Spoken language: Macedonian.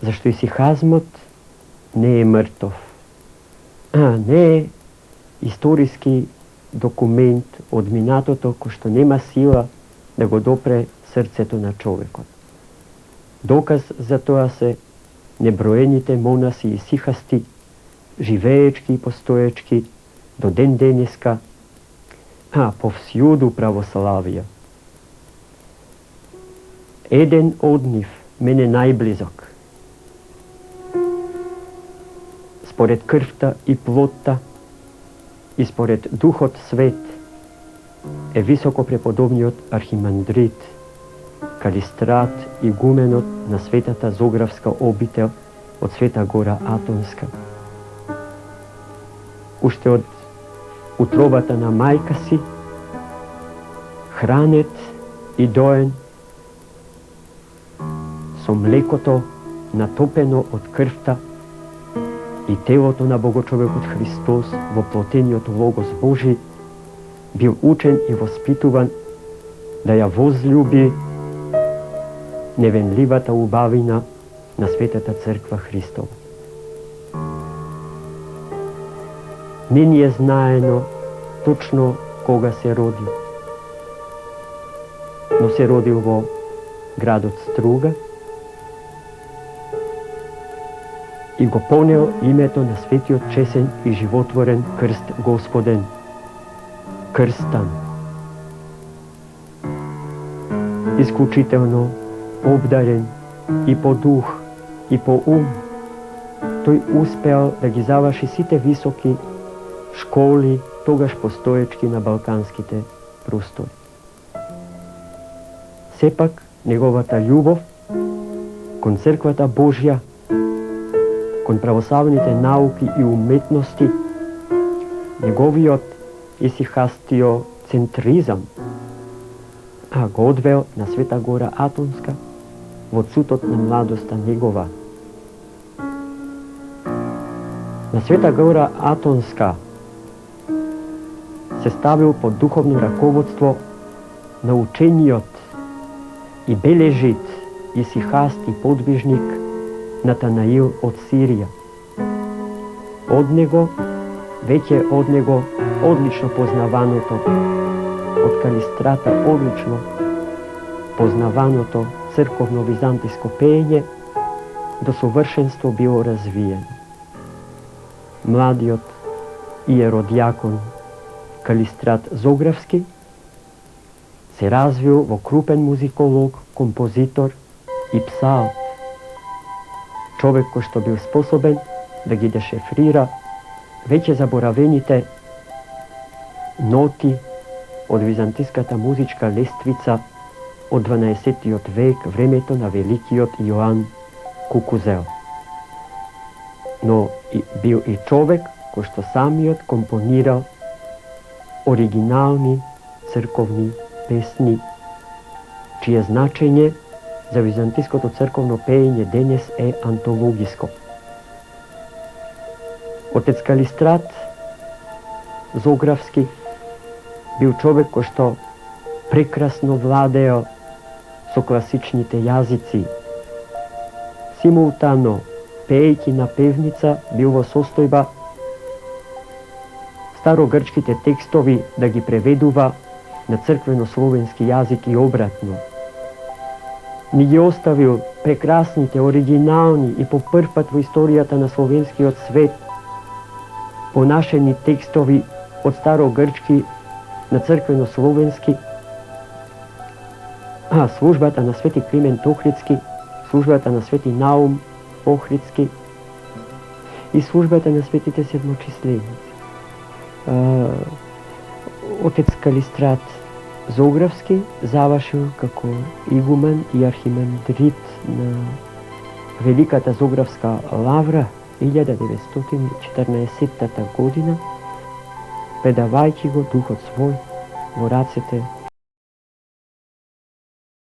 Зашто исихазмот не е мртов. Не е историски документ од минатото кој што нема сила да го допре срцето на човекот. Доказ за тоа се неброените монаси и сихасти, живеечки и постоечки до ден денеска, повсюду православија. Еден од нив мене најблизок. Според крвта и плотта и според Духот Свет е високо преподобниот архимандрит Калистрат, игуменот на Светата Зографска обител од Света Гора Атонска. Уште од утробата на мајка си, хранет и доен со млекото натопено од крвта и телото на Богочовекот Христос во плотениот Логос Божи, бил учен и воспитуван да ја возлюби невенливата убавина на Светата Црква Христова. Не ни е знаено точно кога се родил, но се родил во градот Струга и го понел името на светиот чесен и животворен крст Господен, Крстан. Исклучително обдарен и по дух, и по ум, тој успеал да ги заврши сите високи школи, тогаш постоечки на балканските простори. Сепак, неговата љубов кон Црквата Божја, кон православните науки и уметности, неговиот исихастиоцентризам, го одвел на Света Гора Атонска во цутот на младоста негова. На Света Гора Атонска се ставил под духовно раководство на учениот и бележит исихаст и подвижник Натанаил од Сирија. Веќе од него одлично познаваното, од Калистрата одлично познаваното црковно-византиско пеење до совршенство било развиено. Младиот иеродиакон Калистрат Зографски се развил во крупен музиколог, композитор и псалт. Човек кој што бил способен да ги дешифрира веќе заборавените ноти од византиската музичка лествица од 12-тиот век, времето на великиот Јоан Кукузел. Но бил и човек кој што самиот компонирал оригинални црковни песни, чие значење за византиското црковно пеење денес е антологиско. Отец Калистрат Зографски бил човек кој што прекрасно владеел со класичните јазици. Симултано, пеејќи на певница, бил во состојба старогрчките текстови да ги преведува на црквено-словенски јазик и обратно. Ни ги оставил прекрасните, оригинални и по прв пат во историјата на словенскиот свет понашени текстови од старогрчки на црквено-словенски, службата на Свети Климент Охридски, службата на Свети Наум Охридски и службата на светите седмочисленици. Отец Калистрат Зографски завршил како игумен и архимандрит на Великата Зографска лавра 1914 година, предавајќи го духот свој во рацете